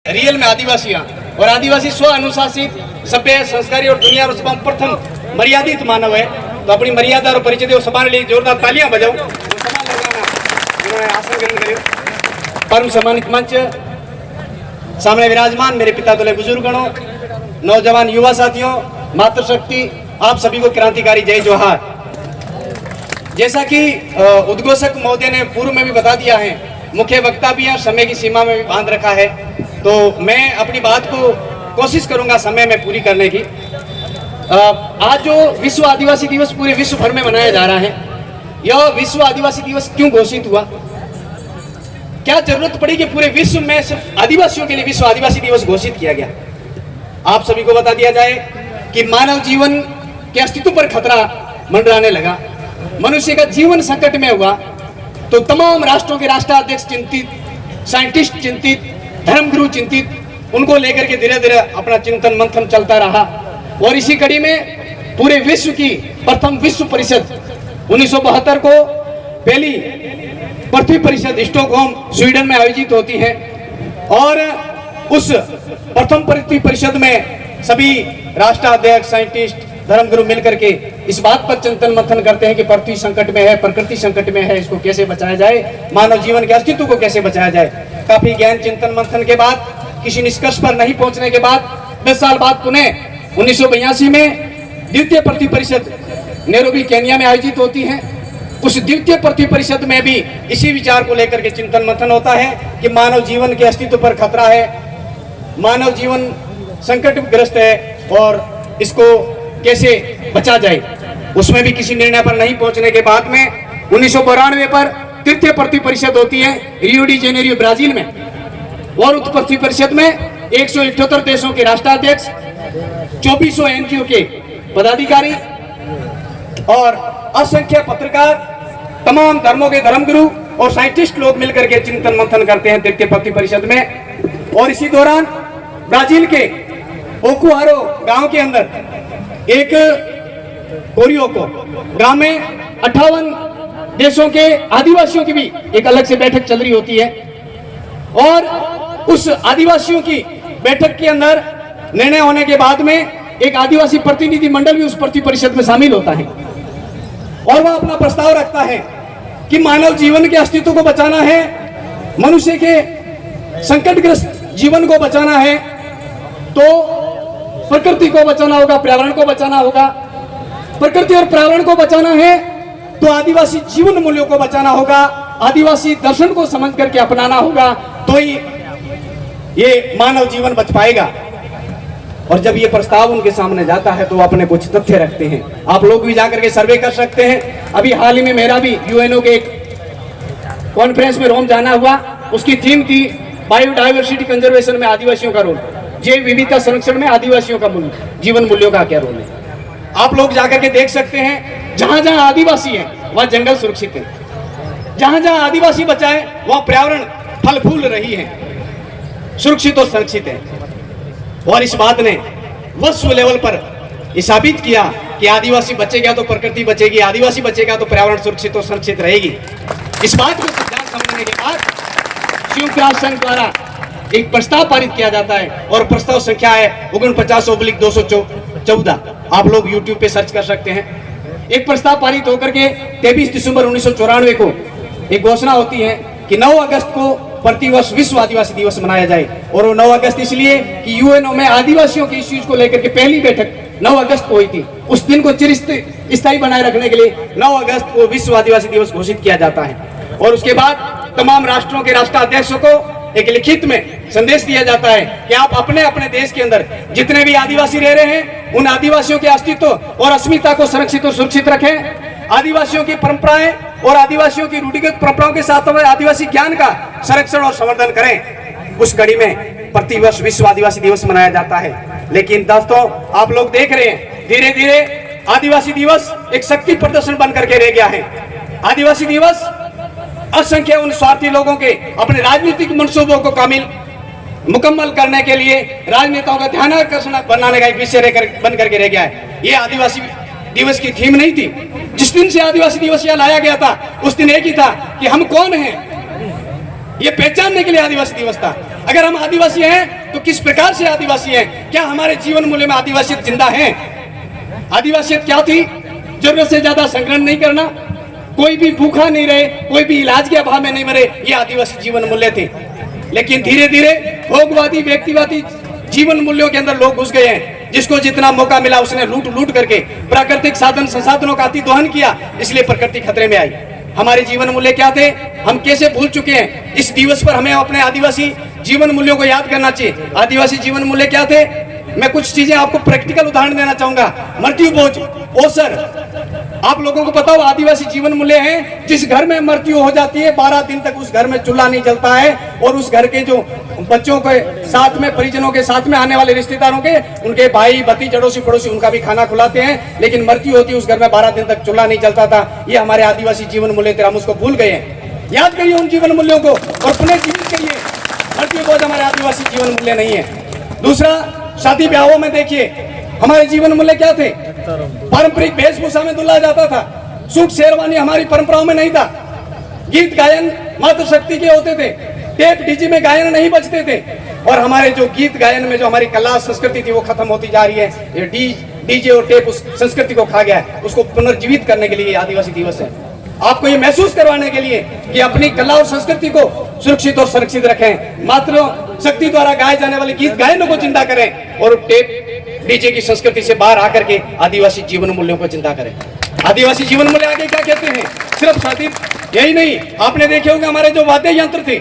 Real में आदिवासियां और आदिवासी स्व अनुशासित सभ्य संस्कारी और दुनिया में प्रथम मर्यादित मानव है। तो अपनी मर्यादा और परिचय दो समान लिए जोरदार तालियां बजाओ। इन्होंने आसन ग्रहण करियो। परम सम्मानित मंच सामने विराजमान मेरे पिता तुल्य बुजुर्गणों, नौजवान युवा साथियों, मातृशक्ति, आप सभी को क्रांतिकारी जय जोहार। जैसा कि उद्घोषक महोदय ने पूर्व में भी बता दिया है, मुख्य वक्ता भी है, समय की सीमा में भी बांध रखा है, तो मैं अपनी बात को कोशिश करूंगा समय में पूरी करने की। आज जो विश्व आदिवासी दिवस पूरे विश्व भर में मनाया जा रहा है, यह विश्व आदिवासी दिवस क्यों घोषित हुआ, क्या जरूरत पड़ी कि पूरे विश्व में सिर्फ आदिवासियों के लिए विश्व आदिवासी दिवस घोषित किया गया। आप सभी को बता दिया जाए कि मानव जीवन के अस्तित्व पर खतरा मंडराने लगा, मनुष्य का जीवन संकट में हुआ, तो तमाम राष्ट्रों के राष्ट्राध्यक्ष चिंतित, साइंटिस्ट चिंतित, धर्मगुरु चिंतित, उनको लेकर के धीरे धीरे अपना चिंतन मंथन चलता रहा। और इसी कड़ी में पूरे विश्व की प्रथम विश्व परिषद 1972 को पहली पृथ्वी परिषद स्टॉकहोम स्वीडन में आयोजित होती है। और उस प्रथम पृथ्वी परिषद में सभी राष्ट्राध्यक्ष, साइंटिस्ट, धर्मगुरु मिलकर के इस बात पर चिंतन मंथन करते हैं कि पृथ्वी संकट में है, प्रकृति संकट में है, इसको कैसे बचाया जाए, मानव जीवन के अस्तित्व को कैसे बचाया जाए। काफी ज्ञान चिंतन मंथन के बाद, किसी निष्कर्ष पर नहीं पहुंचने के बाद 10 साल बाद पुनः 1982 में द्वितीय पृथ्वी परिषद नैरोबी केन्या में आयोजित होती है। उस द्वितीय पृथ्वी परिषद में भी इसी विचार को लेकर के चिंतन मंथन होता है कि मानव जीवन के अस्तित्व पर खतरा है, मानव जीवन संकटग्रस्त है और इसको कैसे बचा जाए। उसमें भी किसी निर्णय पर नहीं पहुंचने के बाद में 1992 पर तृतीय पृथ्वी परिषद होती है रियो डी जेनेरियो ब्राजील में। और उस पृथ्वी परिषद में 178 देशों के राष्ट्राध्यक्ष, 2400 एनजीओ के पदाधिकारी और असंख्य पत्रकार, तमाम धर्मों के धर्मगुरु और साइंटिस्ट लोग मिलकर के चिंतन मंथन करते हैं तृतीय पृथ्वी परिषद में। और इसी दौरान ब्राजील के ओकुहारो गांव के अंदर एक कोरियोको गांव में 58 देशों के आदिवासियों की भी एक अलग से बैठक चल रही होती है। और उस आदिवासियों की बैठक के अंदर निर्णय होने के बाद में एक आदिवासी प्रतिनिधि मंडल भी उस पृथ्वी परिषद में शामिल होता है और वह अपना प्रस्ताव रखता है कि मानव जीवन के अस्तित्व को बचाना है, मनुष्य के संकटग्रस्त जीवन को बचाना है, तो प्रकृति को बचाना होगा, पर्यावरण को बचाना होगा। प्रकृति और पर्यावरण को बचाना है तो आदिवासी जीवन मूल्यों को बचाना होगा, आदिवासी दर्शन को समझ करके अपनाना होगा, तो ही ये मानव जीवन बच पाएगा। और जब ये प्रस्ताव उनके सामने जाता है तो वो अपने कुछ तथ्य रखते हैं। आप लोग भी जाकर के सर्वे कर सकते हैं। अभी हाल ही में मेरा भी यूएनओ के एक कॉन्फ्रेंस में रोम जाना हुआ, उसकी थीम थी बायोडायवर्सिटी कंजर्वेशन में आदिवासियों का रोल, जैव विविधता संरक्षण में आदिवासियों का जीवन मूल्यों का क्या रोल है। आप लोग जाकर के देख सकते हैं, जहां जहां आदिवासी है वहां जंगल सुरक्षित है, जहां जहां आदिवासी बचाए वहां पर्यावरण फल फूल रही है, सुरक्षित और संरक्षित है। और इस बात ने विश्व लेवल पर यह साबित किया कि आदिवासी बचेगा तो प्रकृति बचेगी, आदिवासी बचेगा तो पर्यावरण सुरक्षित और संरक्षित रहेगी। इस बात को सिद्धांत समझने के बाद संयुक्त राष्ट्र संघ द्वारा एक प्रस्ताव पारित किया जाता है और प्रस्ताव संख्या है 49/214। आप लोग YouTube पे सर्च कर सकते हैं। एक प्रस्ताव पारित होकर के 23 दिसंबर 1994 को एक घोषणा होती है कि 9 अगस्त को प्रतिवर्ष विश्व आदिवासी दिवस मनाया जाए। और वो 9 अगस्त इसलिए कि यूएनओ में आदिवासियों की इश्यूज को लेकर के पहली बैठक 9 अगस्त को हुई थी। उस दिन को चिरस्थायी बनाए रखने के लिए 9 अगस्त को विश्व आदिवासी दिवस घोषित किया जाता है। और उसके बाद तमाम राष्ट्रों के राष्ट्राध्यक्षों को एक लिखित में संदेश दिया जाता है कि आप अपने अपने देश के अंदर जितने भी आदिवासी रह रहे हैं उन आदिवासियों के अस्तित्व और अस्मिता को संरक्षित और सुरक्षित रखें। आदिवासियों की परंपराएं और आदिवासियों की रूढ़िगत परंपराओं के साथ आदिवासी ज्ञान का संरक्षण और संवर्धन करें। उस कड़ी में प्रतिवर्ष विश्व आदिवासी दिवस मनाया जाता है। लेकिन दोस्तों, आप लोग देख रहे हैं धीरे धीरे आदिवासी दिवस एक शक्ति प्रदर्शन बन करके रह गया है। आदिवासी दिवस असंख्य उन स्वार्थी लोगों के अपने राजनीतिक मंसूबों को मुकम्मल करने के लिए राजनेताओं का ध्यान आकर्षण बनाने का एक विषय बन करके रह गया है। ये आदिवासी दिवस की थीम नहीं थी। जिस दिन से आदिवासी दिवस यहाँ लाया गया था उस दिन एक ही था कि हम कौन हैं, ये पहचानने के लिए आदिवासी दिवस था। अगर हम आदिवासी हैं तो किस प्रकार से आदिवासी हैं? क्या हमारे जीवन मूल्य में आदिवासियत जिंदा है? आदिवासियत क्या थी? जरूरत से ज्यादा संग्रहण नहीं करना, कोई भी भूखा नहीं रहे, कोई भी इलाज के अभाव में नहीं मरे, ये आदिवासी जीवन मूल्य थे। लेकिन धीरे धीरे भोगवादी व्यक्तिवादी जीवन मूल्यों के अंदर लोग घुस गए हैं। जिसको जितना मौका मिला उसने लूट लूट करके प्राकृतिक साधन संसाधनों का अति दोहन किया, इसलिए प्रकृति खतरे में आई। हमारे जीवन मूल्य क्या थे? हम कैसे भूल चुके हैं? इस दिवस पर हमें अपने आदिवासी जीवन मूल्यों को याद करना चाहिए। आदिवासी जीवन मूल्य क्या थे? मैं कुछ चीजें आपको प्रैक्टिकल उदाहरण देना चाहूंगा। मृत्यु बोझ, ओसर। आप लोगों को पता हो आदिवासी जीवन मूल्य है, जिस घर में मृत्यु हो जाती है 12 दिन तक उस घर में चूल्हा नहीं जलता है, और उस घर के जो बच्चों के साथ में, परिजनों के साथ में आने वाले रिश्तेदारों के, उनके भाई भतीजे अड़ोसी पड़ोसी, उनका भी खाना खिलाते हैं। लेकिन मृत्यु होती है उस घर में 12 दिन तक चूल्हा नहीं जलता था। ये हमारे आदिवासी जीवन मूल्य थे, हम उसको भूल गए हैं। याद करिए उन जीवन मूल्यों को और पुनः जीवित करिए। मृत्यु बोझ हमारे आदिवासी जीवन मूल्य नहीं है। दूसरा, शादी ब्याहों में देखिए हमारे जीवन मूल्य क्या थे? पारंपरिक वेशभूषा में दुल्हा जाता था, सूट शेरवानी हमारी परंपराओं में नहीं था। गीत गायन मातृशक्ति के होते थे, टेप डीजे में गायन नहीं बजते थे। और हमारे जो गीत गायन में जो हमारी कला संस्कृति थी वो खत्म होती जा रही है। ये डीजे और टेप उस संस्कृति को खा गया है। उसको पुनर्जीवित करने के लिए आदिवासी दिवस है। आपको ये महसूस करवाने के लिए कि अपनी कला और संस्कृति को सुरक्षित और संरक्षित रखें। मात्र शक्ति द्वारा गाए जाने वाले गीत गायनों को जिंदा करें और टेप डीजे की संस्कृति से बाहर आकर के आदिवासी जीवन मूल्यों को जिंदा करें। आदिवासी जीवन मूल्य आगे क्या कहते हैं? सिर्फ साथी यही नहीं, आपने देखे होंगे हमारे जो वाद्य यंत्र थे,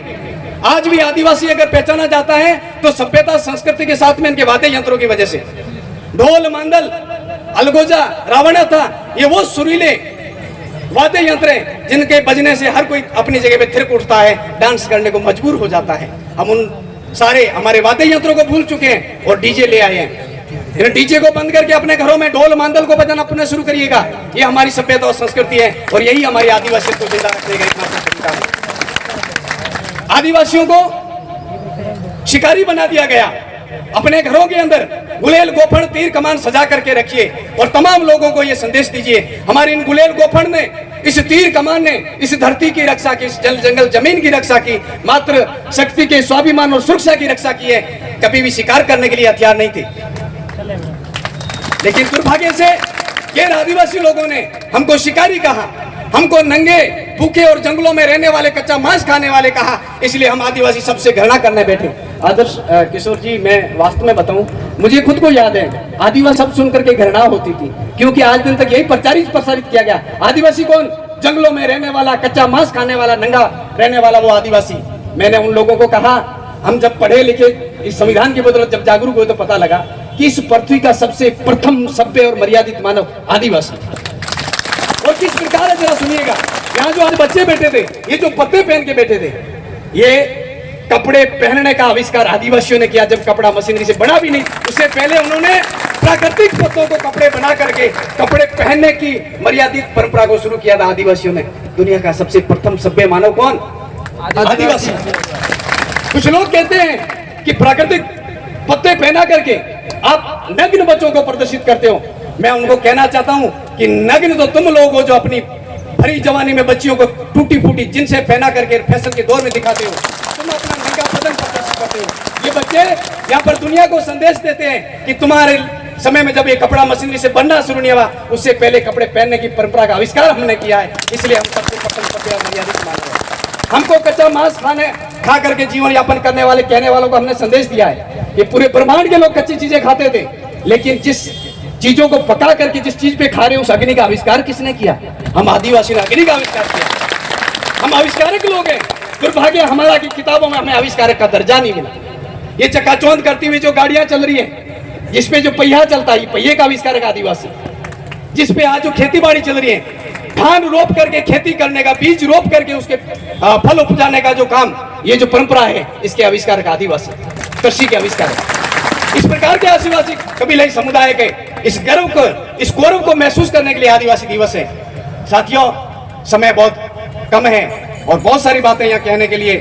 आज भी आदिवासी अगर पहचाना जाता है तो सभ्यता संस्कृति के साथ में इनके वाद्य यंत्रों की वजह से। ढोल, मांदल, अलगोजा, रावणा था, ये वो सुरीले वाद्य यंत्र हैं जिनके बजने से हर कोई अपनी जगह पे थिरक उठता है, डांस करने को मजबूर हो जाता है। हम उन सारे हमारे वाद्य यंत्रों को भूल चुके हैं और डीजे ले आए हैं। डीजे को बंद करके अपने घरों में ढोल मांदल को बजाना अपने शुरू करिएगा। ये हमारी सभ्यता और संस्कृति है और यही हमारी आदिवासी को जिंदा रखने का एकमात्र तरीका है। आदिवासियों को शिकारी बना दिया गया। अपने घरों के अंदर गुलेल, गोफन, तीर कमान सजा करके रखिए और तमाम लोगों को यह संदेश दीजिए, हमारे इन गुलेल गोफन ने, इस तीर कमान ने इस धरती की रक्षा की, इस जल जंगल जमीन की रक्षा की, मात्र शक्ति के स्वाभिमान और सुरक्षा की रक्षा की है। कभी भी शिकार करने के लिए हथियार नहीं थे। लेकिन दुर्भाग्य से गैर आदिवासी लोगों ने हमको शिकारी कहा, हमको नंगे भूखे और जंगलों में रहने वाले, कच्चा मांस खाने वाले कहा। इसलिए हम आदिवासी सबसे घृणा करने बैठे। आदर्श किशोर जी, मैं वास्तव में बताऊं, मुझे खुद को याद है आदिवासी शब्द सुनकर के घृणा होती थी, क्योंकि आज दिन तक यही प्रसारित किया गया। आदिवासी कौन? जंगलों में रहने वाला, कच्चा मांस खाने वाला, नंगा रहने वाला वो आदिवासी। मैंने उन लोगों को कहा, हम जब पढ़े लिखे इस संविधान की बदौलत जब जागरूक हुए तो पता लगा कि इस पृथ्वी का सबसे प्रथम सभ्य और मर्यादित मानव आदिवासी। और किस प्रकार है जरा सुनिएगा। यहाँ जो आज बच्चे बैठे थे, ये जो पत्ते पहन के बैठे थे, ये कपड़े पहनने का आविष्कार आदिवासियों ने किया। जब कपड़ा मशीनरी से बना भी नहीं, उससे पहले उन्होंने प्राकृतिक पत्तों को कपड़े बना करके कपड़े पहनने की मर्यादित परंपरा को शुरू किया था आदिवासियों ने। दुनिया का सबसे प्रथम सभ्य मानव कौन? आदिवासी। कुछ लोग कहते हैं कि प्राकृतिक पत्ते पहना करके आप नग्न बच्चों को प्रदर्शित करते हो। मैं उनको कहना चाहता हूं कि नग्न तो तुम लोग हो जो अपनी भरी जवानी में बच्चियों को टूटी फूटी जिनसे पहना करके फैशन के दौर में दिखाते हो। तुम अपना नंगा बदन प्रदर्शित करते हो। ये बच्चे यहाँ पर दुनिया को संदेश देते हैं कि तुम्हारे समय में जब ये कपड़ा मशीनरी से बनना शुरू नहीं हुआ, उससे पहले कपड़े पहनने की परंपरा का आविष्कार हमने किया है। इसलिए हम सबसे प्रथम सभ्य और मर्यादित मानव हैं। हमको कच्चा मांस खा करके जीवन यापन करने वाले कहने वालों को हमने संदेश दिया है। ये पूरे ब्रह्मांड के लोग कच्ची चीजें खाते थे, लेकिन जिस चीजों को पका करके जिस चीज पे खा रहे हैं उस अग्नि का आविष्कार किसने किया? हम आदिवासी ने अग्नि का आविष्कार किया। हम आविष्कारक लोग हैं। दुर्भाग्य हमारा की किताबों में हमें आविष्कारक का दर्जा नहीं मिला। ये चकाचौंध करती हुई जो गाड़ियां चल रही है, जिसपे जो पहिया चलता है, पहिए का आविष्कारक आदिवासी। जिसपे आज जो खेती बाड़ी चल रही है, धान रोप करके खेती करने का, बीज रोप करके उसके फल उपजाने का जो काम, ये जो परंपरा है, इसके आविष्कारक आदिवासी, कृषि के आविष्कारक। इस प्रकार के आदिवासी कबीलाई समुदाय के इस गौरव को महसूस करने के लिए आदिवासी दिवस है। साथियों, समय बहुत कम है और बहुत सारी बातें यहाँ कहने के लिए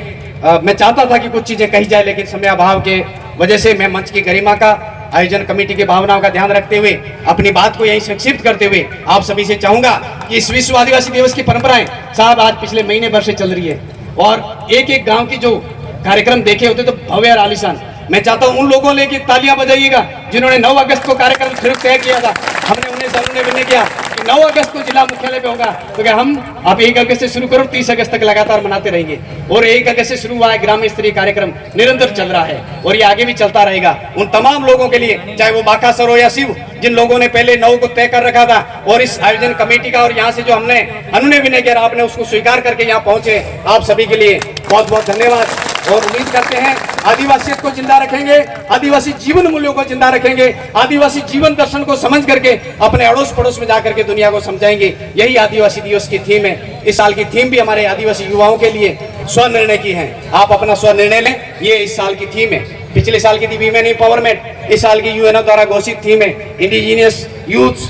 मैं चाहता था कि कुछ चीजें कही जाए, लेकिन समय अभाव के वजह से मैं मंच की गरिमा का, आयोजन कमेटी की भावनाओं का ध्यान रखते हुए अपनी बात को यहीं संक्षिप्त करते हुए आप सभी से चाहूंगा कि इस विश्व आदिवासी दिवस की परंपराएं साहब आज पिछले महीने भर से चल रही है। और एक एक गांव की जो कार्यक्रम देखे होते तो भव्य और आलीशान। मैं चाहता हूं उन लोगों ने कि तालियां बजाइएगा जिन्होंने 9 अगस्त को कार्यक्रम शुरू तय किया था। हमने उन्हें जरूर विनय किया कि 9 अगस्त को जिला मुख्यालय पे होगा, तो क्या हम आप 1 अगस्त से शुरू करो, 30 अगस्त तक लगातार मनाते रहेंगे। और 1 अगस्त से शुरू हुआ है ग्राम स्तरीय कार्यक्रम निरंतर चल रहा है और ये आगे भी चलता रहेगा। उन तमाम लोगों के लिए, चाहे वो बाकासर हो या शिव, जिन लोगों ने पहले 9 को तय कर रखा था और इस आयोजन कमेटी का और यहाँ से जो हमने अनुनय विनय किया, आपने उसको स्वीकार करके यहाँ पहुंचे, आप सभी के लिए बहुत बहुत धन्यवाद। और उम्मीद करते हैं आदिवासियत को जिंदा रखेंगे, आदिवासी जीवन मूल्यों को जिंदा रखेंगे, आदिवासी जीवन दर्शन को समझ करके अपने अड़ोस पड़ोस में जाकर के दुनिया को समझाएंगे। यही आदिवासी दिवस की थीम है। इस साल की थीम भी हमारे आदिवासी युवाओं के लिए स्वनिर्णय की है। आप अपना स्वनिर्णय लें, ये इस साल की थीम है। पिछले साल की थी वीमेन एम्पावरमेंट, इस साल की यूएनओ द्वारा घोषित थीम है indigenous youths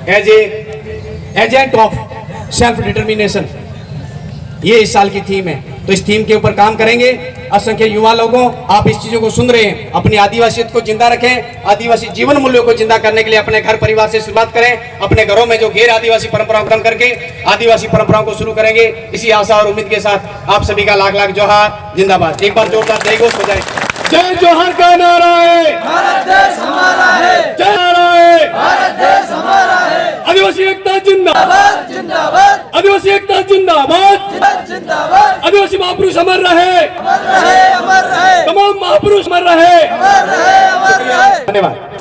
as agent of self determination. ये इस साल की थीम है, तो इस थीम के ऊपर काम करेंगे। असंख्य युवा लोगों, आप इस चीजों को सुन रहे हैं, अपनी आदिवासियत को जिंदा रखें, आदिवासी जीवन मूल्यों को जिंदा करने के लिए अपने घर परिवार से शुरुआत करें। अपने घरों में जो गैर आदिवासी परंपराओं खत्म करके आदिवासी परंपराओं को शुरू करेंगे। इसी आशा और उम्मीद के साथ आप सभी का लाख लाख जोहार, जिंदाबाद। एक बार जोरदार जय घोष हो जाए। जय जोहार का नारा है, भारत देश हमारा है, जय नारा है, भारत देश हमारा है, आदिवासी एकता जिंदाबाद, जिंदाबाद, आदिवासी एकता जिंदाबाद, जिंदाबाद, आदिवासी महापुरुष अमर रहे, अमर रहे, अमर रहे, तमाम महापुरुष अमर रहे। अमर रहे, अमर रहे। धन्यवाद।